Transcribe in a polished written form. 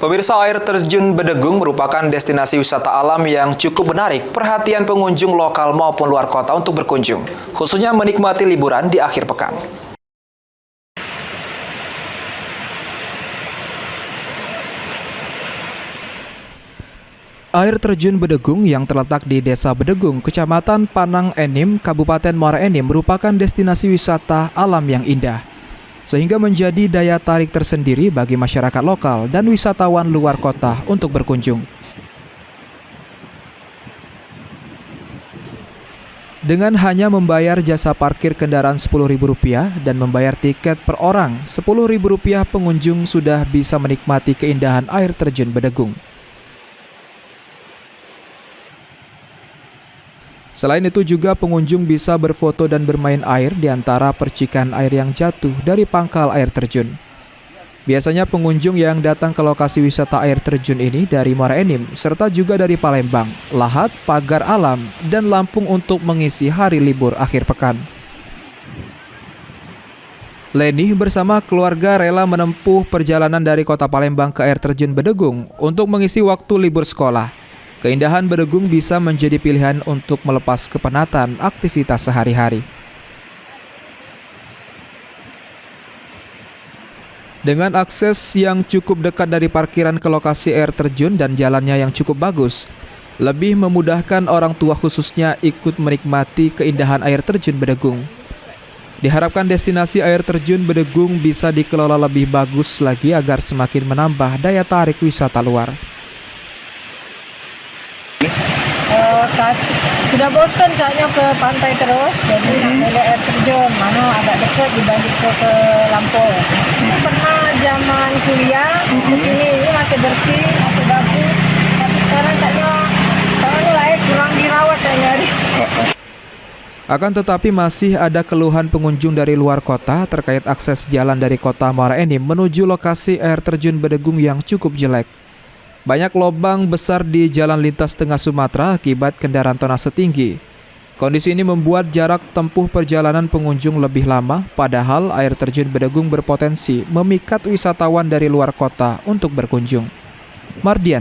Pemirsa, air terjun Bedegung merupakan destinasi wisata alam yang cukup menarik perhatian pengunjung lokal maupun luar kota untuk berkunjung, khususnya menikmati liburan di akhir pekan. Air terjun Bedegung yang terletak di Desa Bedegung, Kecamatan Panang Enim, Kabupaten Muara Enim merupakan destinasi wisata alam yang indah, sehingga menjadi daya tarik tersendiri bagi masyarakat lokal dan wisatawan luar kota untuk berkunjung. Dengan hanya membayar jasa parkir kendaraan Rp10.000 dan membayar tiket per orang Rp10.000, pengunjung sudah bisa menikmati keindahan air terjun Bedegung. Selain itu juga pengunjung bisa berfoto dan bermain air di antara percikan air yang jatuh dari pangkal air terjun. Biasanya pengunjung yang datang ke lokasi wisata air terjun ini dari Muara Enim, serta juga dari Palembang, Lahat, Pagar Alam, dan Lampung untuk mengisi hari libur akhir pekan. Leni bersama keluarga rela menempuh perjalanan dari kota Palembang ke air terjun Bedegung untuk mengisi waktu libur sekolah. Keindahan Bedegung bisa menjadi pilihan untuk melepas kepenatan aktivitas sehari-hari. Dengan akses yang cukup dekat dari parkiran ke lokasi air terjun dan jalannya yang cukup bagus, lebih memudahkan orang tua khususnya ikut menikmati keindahan air terjun Bedegung. Diharapkan destinasi air terjun Bedegung bisa dikelola lebih bagus lagi agar semakin menambah daya tarik wisata luar. Sudah bosan kayaknya ke pantai terus, jadi nak air terjun mana agak dekat dibanding ke Lampung. Pernah zaman kuliah di sini, ini masih bersih, masih bagus. Tapi sekarang kayaknya lain kurang dirawat kayaknya. Akan tetapi masih ada keluhan pengunjung dari luar kota terkait akses jalan dari kota Muara Enim menuju lokasi air terjun Bedegung yang cukup jelek. Banyak lubang besar di jalan lintas tengah Sumatera akibat kendaraan tonase tinggi. Kondisi ini membuat jarak tempuh perjalanan pengunjung lebih lama, padahal air terjun Bedegung berpotensi memikat wisatawan dari luar kota untuk berkunjung. Mardian